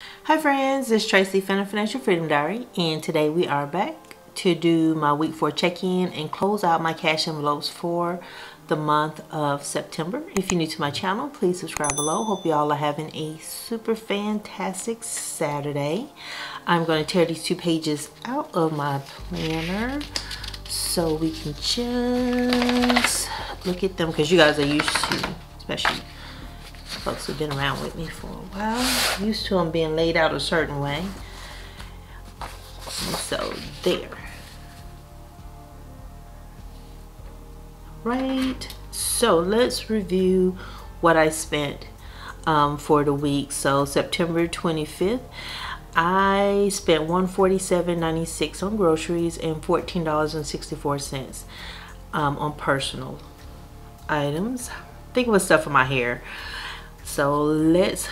Hi friends, it's Tracy from the Financial Freedom Diary, and today we are back to do my week 4 check-in and close out my cash envelopes for the month of September. If you're new to my channel, please subscribe below. Hope you all are having a super fantastic Saturday. I'm going to tear these 2 pages out of my planner so we can just look at them, because you guys are used to, especially folks who've been around with me for a while, used to them being laid out a certain way. So there. Right. So let's review what I spent for the week. So September 25th, I spent $147.96 on groceries and $14.64 on personal items. I think it was stuff for my hair. So let's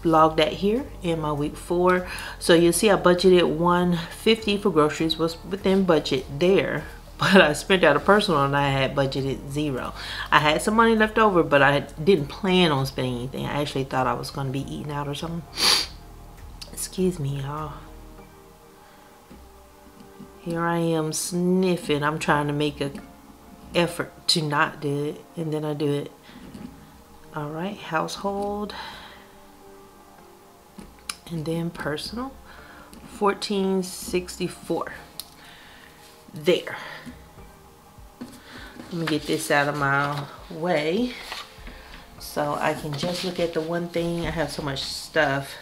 log that here in my week 4. So you'll see I budgeted $150 for groceries, was within budget there, but I spent out of personal and I had budgeted $0. I had some money left over, but I didn't plan on spending anything. I actually thought I was going to be eating out or something. Excuse me, y'all. Here I am sniffing. I'm trying to make an effort to not do it, and then I do it. All right, household, and then personal, $14.64. There. Let me get this out of my way so I can just look at the one thing. I have so much stuff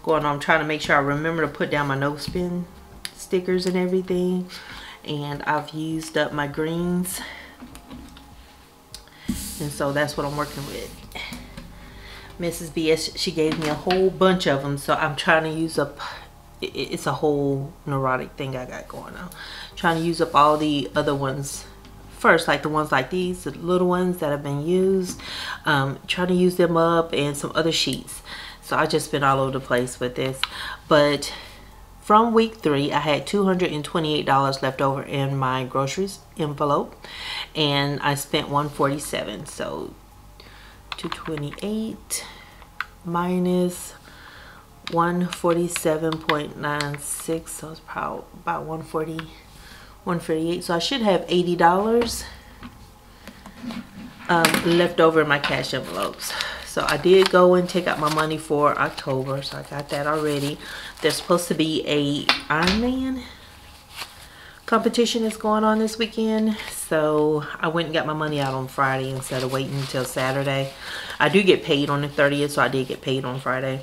going on. I'm trying to make sure I remember to put down my no spin stickers and everything, and I've used up my greens. And so that's what I'm working with. Mrs. BS, she gave me a whole bunch of them, so I'm trying to use up, it's a whole neurotic thing I got going on. Trying to use up all the other ones first, like the ones like these, the little ones that have been used. Trying to use them up, and some other sheets. So I just been all over the place with this. But from week 3, I had $228 left over in my groceries envelope, and I spent $147. So 228 minus 147.96, so it's probably about 148. So I should have $80 left over in my cash envelopes. So I did go and take out my money for October, so I got that already. There's supposed to be a Ironman competition that's going on this weekend, so I went and got my money out on Friday instead of waiting until Saturday. I do get paid on the 30th, so I did get paid on Friday.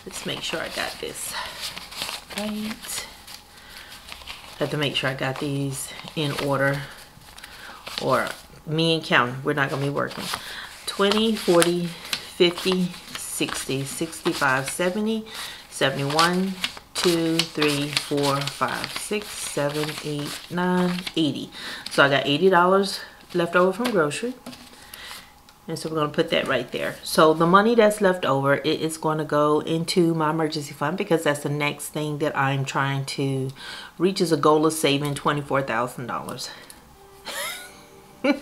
Let's make sure I got this right. Have to make sure I got these in order, or me and counting, we're not gonna be working. 20, 40, 50, 60, 65, 70, 71, 2, 3, 4, 5, 6, 7, 8, 9, 80. So I got $80 left over from grocery. And so we're going to put that right there. So the money that's left over, it is going to go into my emergency fund, because that's the next thing that I'm trying to reach, is a goal of saving $24,000. I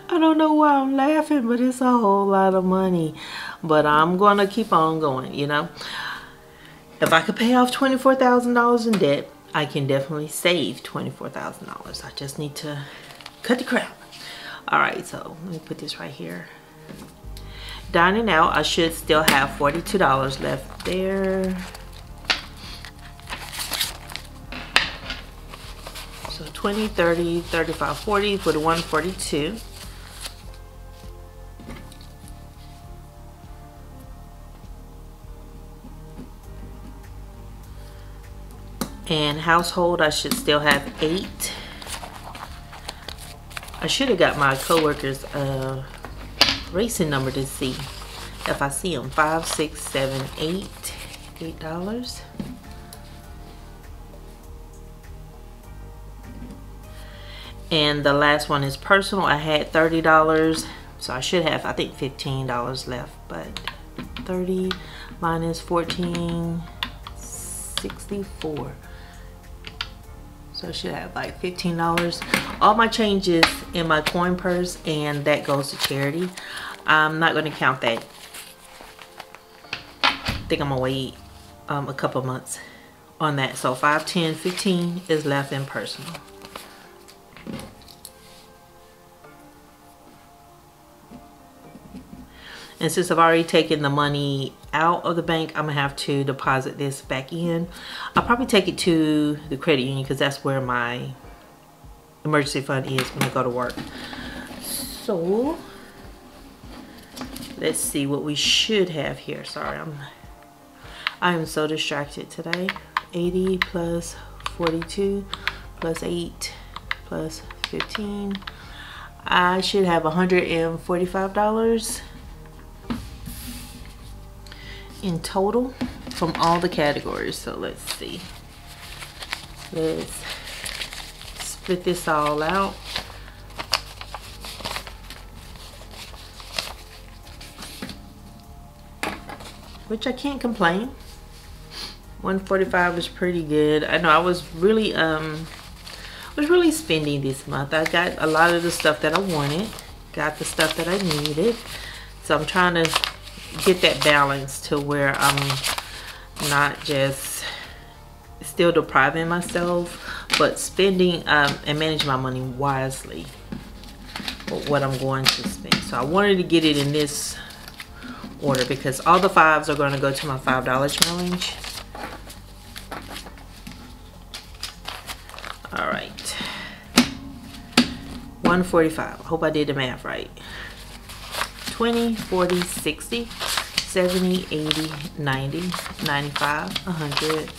don't know why I'm laughing, but it's a whole lot of money. But I'm going to keep on going, you know. If I could pay off $24,000 in debt, I can definitely save $24,000. I just need to cut the crap. All right, so let me put this right here. Dining out, I should still have $42 left there. So 20, 30, 35, 40 for the 142. And household, I should still have 8. I should have got my coworkers racing number to see if I see them. 5, 6, 7, 8. $8. And the last one is personal. I had $30, so I should have, I think, $15 left. But 30 minus 14, 64. So I should have like $15. All my change is in my coin purse, and that goes to charity. I'm not going to count that. I think I'm going to wait a couple months on that. So 5, 10, 15 is left in personal. And since I've already taken the money out of the bank, I'm gonna have to deposit this back in. I'll probably take it to the credit union because that's where my emergency fund is when I go to work. So let's see what we should have here. Sorry, I am so distracted today. 80 plus 42 plus 8 plus 15. I should have $145 in total from all the categories. So let's see. Let's split this all out. Which I can't complain. 145 was pretty good. I know I was really spending this month. I got a lot of the stuff that I wanted, got the stuff that I needed. So I'm trying to get that balance to where I'm not just still depriving myself, but spending and manage my money wisely for what I'm going to spend. So I wanted to get it in this order because all the 5s are going to go to my $5 challenge. All right, 145. I hope I did the math right. 20, 40, 60, 70, 80, 90, 95, 100,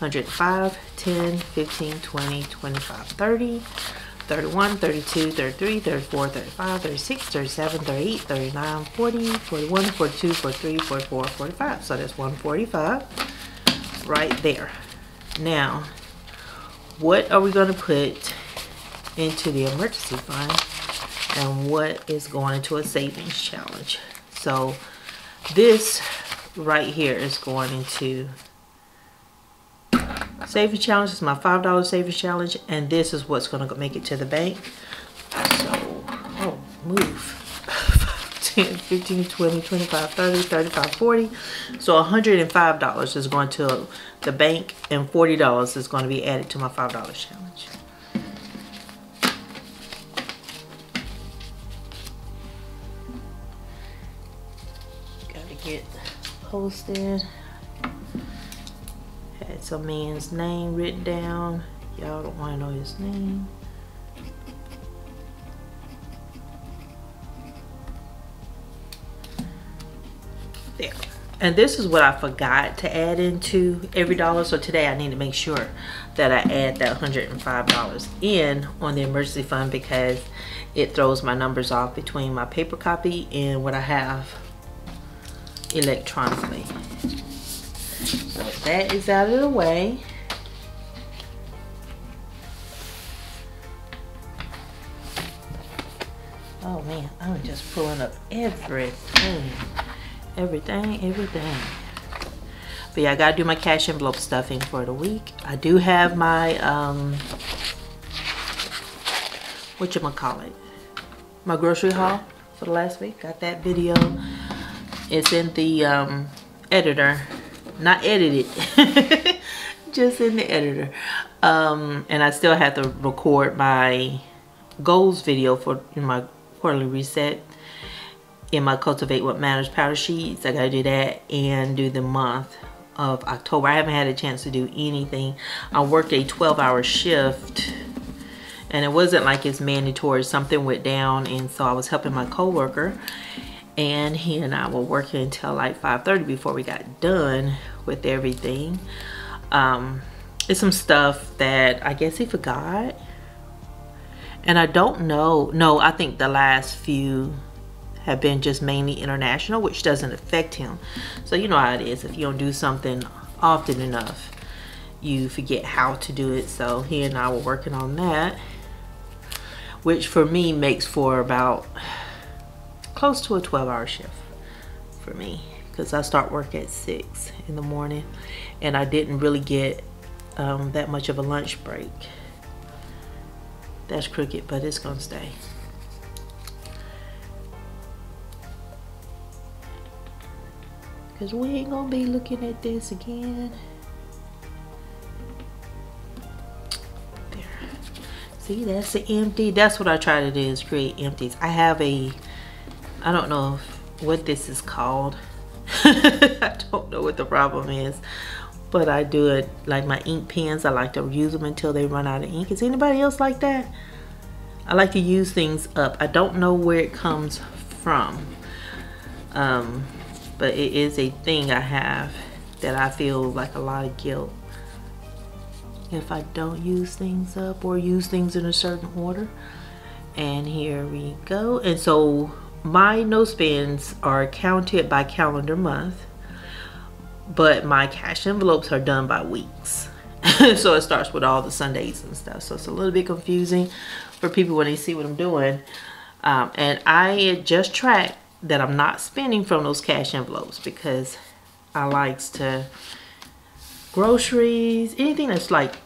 105, 10, 15, 20, 25, 30, 31, 32, 33, 34, 35, 36, 37, 38, 39, 40, 41, 42, 43, 44, 45. So that's 145 right there. Now, what are we going to put into the emergency fund and what is going into a savings challenge? So this right here is going into savings challenge. It's my $5 savings challenge, and this is what's going to make it to the bank. So, oh, move. 10, 15, 20, 25, 30, 35, 40. So $105 is going to the bank, and $40 is going to be added to my $5 challenge. Gotta get posted. Had some man's name written down. Y'all don't want to know his name. There. And this is what I forgot to add into every dollar. So today I need to make sure that I add that $105 in on the emergency fund because it throws my numbers off between my paper copy and what I have electronically. So that is out of the way. Oh man, I'm just pulling up everything. Everything. But yeah, I gotta do my cash envelope stuffing for the week. I do have my whatchamacallit, my grocery haul for the last week. Got that video. It's in the editor, not edited, just in the editor. And I still have to record my goals video for my quarterly reset in my Cultivate What Matters powder sheets. I gotta do that and do the month of October. I haven't had a chance to do anything. I worked a 12-hour shift and it wasn't like it's mandatory. Something went down, and so I was helping my coworker, and he and I were working until like 5:30 before we got done with everything. It's some stuff that I guess he forgot, and I don't know. No, I think the last few have been just mainly international, which doesn't affect him. So you know how it is. If you don't do something often enough, you forget how to do it. So he and I were working on that, which for me makes for about close to a 12-hour shift for me, because I start work at 6 in the morning and I didn't really get that much of a lunch break. That's crooked, but it's gonna stay. because we ain't gonna be looking at this again. There. See, that's the empty. That's what I try to do, is create empties. I have a, I don't know what this is called. I don't know what the problem is, but I do it like my ink pens. I like to use them until they run out of ink. Is anybody else like that? I like to use things up. I don't know where it comes from, but it is a thing I have that I feel like a lot of guilt if I don't use things up or use things in a certain order. And here we go. And so my no spends are counted by calendar month, but my cash envelopes are done by weeks. So it starts with all the Sundays and stuff. So it's a little bit confusing for people when they see what I'm doing. And I just track that I'm not spending from those cash envelopes, because I likes to groceries, anything that's like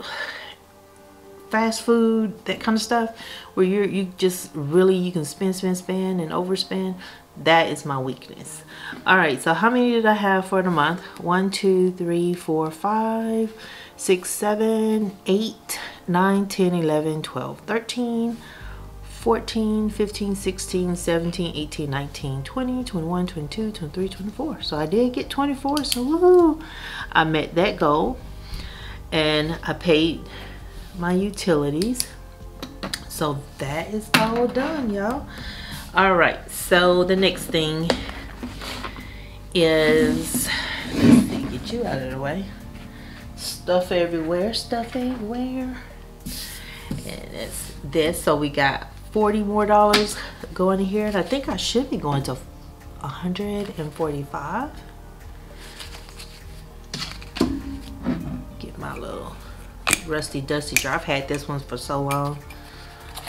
fast food, that kind of stuff, where you just really, you can spend and overspend. That is my weakness. All right, so how many did I have for the month? 1, 2, 3, 4, 5, 6, 7, 8, 9, 10, 11, 12, 13, 14, 15, 16, 17, 18, 19, 20, 21, 22, 23, 24. So I did get 24, so woohoo! I met that goal, and I paid my utilities. So that is all done, y'all. All right, so the next thing is, let's see, get you out of the way. Stuff everywhere, stuff everywhere. And it's this. So we got $40 more going in here, and I think I should be going to 145. Get my little rusty dusty jar. I've had this one for so long,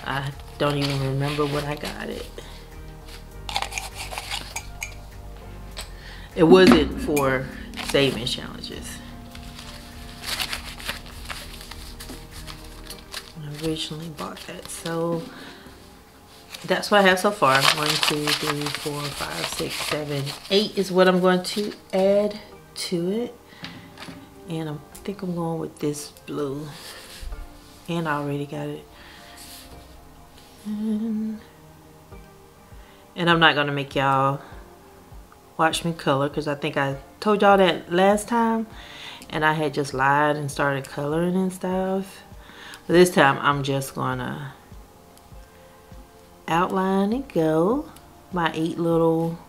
I don't even remember when I got it. It wasn't for savings challenges. I originally bought that, so that's what I have so far. 1, 2, 3, 4, 5, 6, 7, 8 is what I'm going to add to it. And I think I'm going with this blue. And I already got it. And I'm not going to make y'all watch me color, because I think I told y'all that last time. And I had just lied and started coloring and stuff. But this time I'm just going to outline and go my 8 little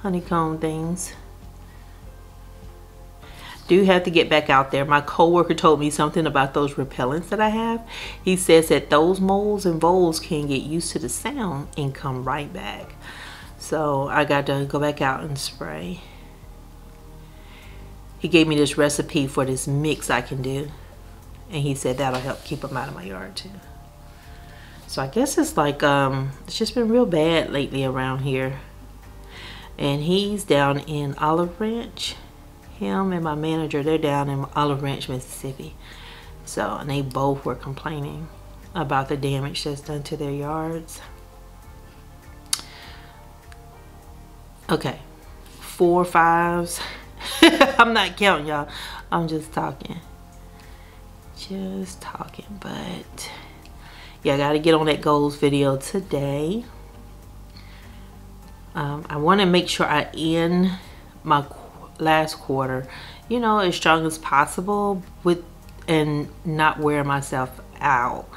honeycomb things. Do have to get back out there. My coworker told me something about those repellents that I have. He says that those moles and voles can get used to the sound and come right back. So I got to go back out and spray. He gave me this recipe for this mix I can do, and he said that'll help keep them out of my yard too. So I guess it's like it's just been real bad lately around here. And he's down in Olive Branch. Him and my manager, they're down in Olive Branch, Mississippi. So, and they both were complaining about the damage that's done to their yards. Okay, 4 5s. I'm not counting, y'all. I'm just talking. But yeah, I gotta get on that goals video today. I want to make sure I end my last quarter, you know, as strong as possible with, and not wear myself out.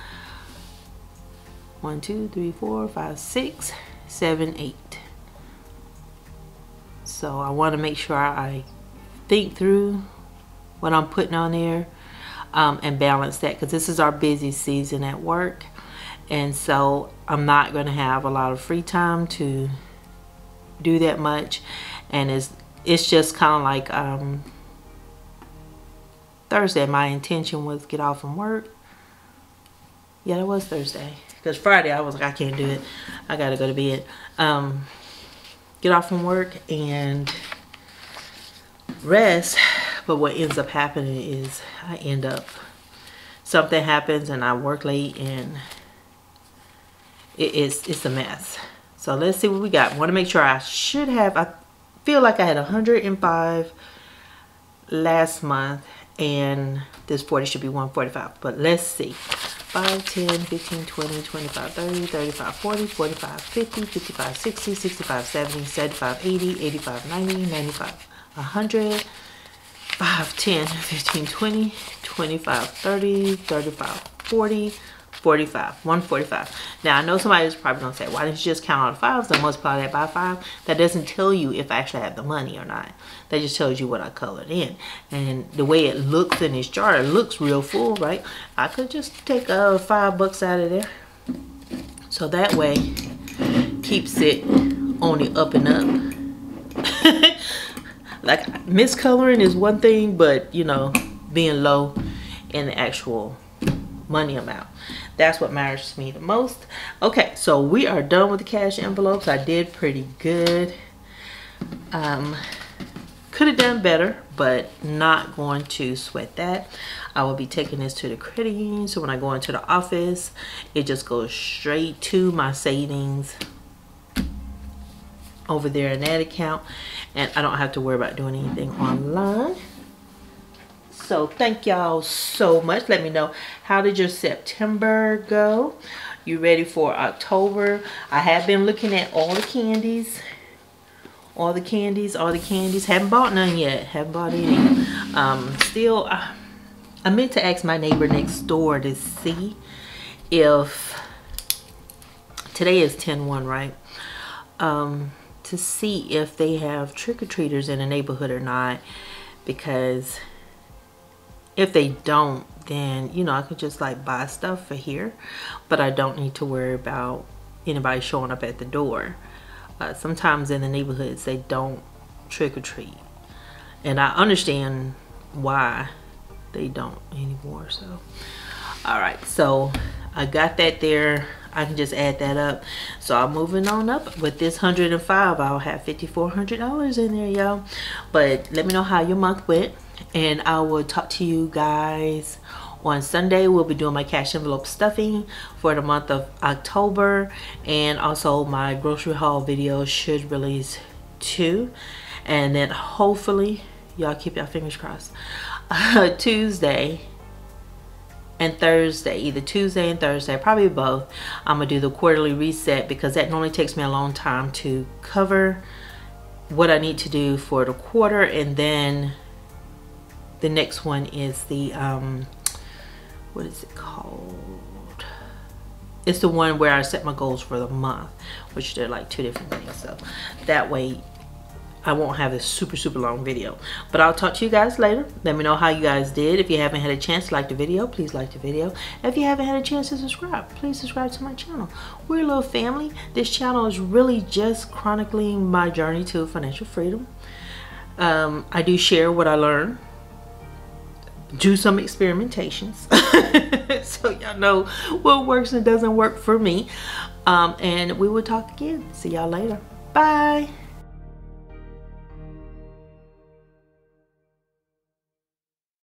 1, 2, 3, 4, 5, 6, 7, 8. So I want to make sure I think through what I'm putting on there, and balance that, because this is our busy season at work, and so I'm not going to have a lot of free time to do that much. And it's just kind of like Thursday, my intention was get off from work. Yeah, it was Thursday, because Friday I was like, I can't do it, I gotta go to bed. Get off from work and rest. But what ends up happening is I end up, something happens and I work late, and it's a mess. So let's see what we got. Want to make sure. I feel like I had 105 last month, and this 40 should be 145. But let's see. 5, 10, 15, 20, 25, 30, 35, 40, 45, 50, 55, 60, 65, 70, 75, 80, 85, 90, 95, 100, 5, 10, 15, 20, 25, 30, 35, 40, 45, 145. Now I know somebody's probably gonna say, why didn't you just count all the fives and multiply that by 5? That doesn't tell you if I actually have the money or not. That just tells you what I colored in. And the way it looks in this chart, it looks real full, right? I could just take $5 out of there. So that way keeps it on the up and up. Like, miscoloring is one thing, but you know, being low in the actual money amount, that's what matters to me the most. Okay, so we are done with the cash envelopes. I did pretty good. Could have done better, but not going to sweat that. I will be taking this to the credit union, so when I go into the office, it just goes straight to my savings over there in that account, and I don't have to worry about doing anything online. So thank y'all so much. Let me know, how did your September go? You ready for October? I have been looking at all the candies. All the candies. Haven't bought none yet. Haven't bought any. Still, I meant to ask my neighbor next door to see if, today is 10/1, right? To see if they have trick-or-treaters in the neighborhood or not, because if they don't, then you know, I could just like buy stuff for here, but I don't need to worry about anybody showing up at the door. Sometimes in the neighborhoods they don't trick-or-treat, and I understand why they don't anymore. So all right, so I got that there. I can just add that up. So I'm moving on up with this 105. I'll have $5,400 in there, y'all. But let me know how your month went, and I will talk to you guys on Sunday. We'll be doing my cash envelope stuffing for the month of October, and also my grocery haul video should release too. And then hopefully, y'all keep your fingers crossed, Tuesday and Thursday, either Tuesday and Thursday, probably both, I'm gonna do the quarterly reset, because that normally takes me a long time to cover what I need to do for the quarter. And then the next one is the what is it called? It's the one where I set my goals for the month, which they're like 2 different things. So that way I won't have a super long video. But I'll talk to you guys later. Let me know how you guys did. If you haven't had a chance to like the video, please like the video. If you haven't had a chance to subscribe, please subscribe to my channel. We're a little family. This channel is really just chronicling my journey to financial freedom. I do share what I learn, do some experimentations, so y'all know what works and doesn't work for me. And we will talk again. See y'all later. Bye.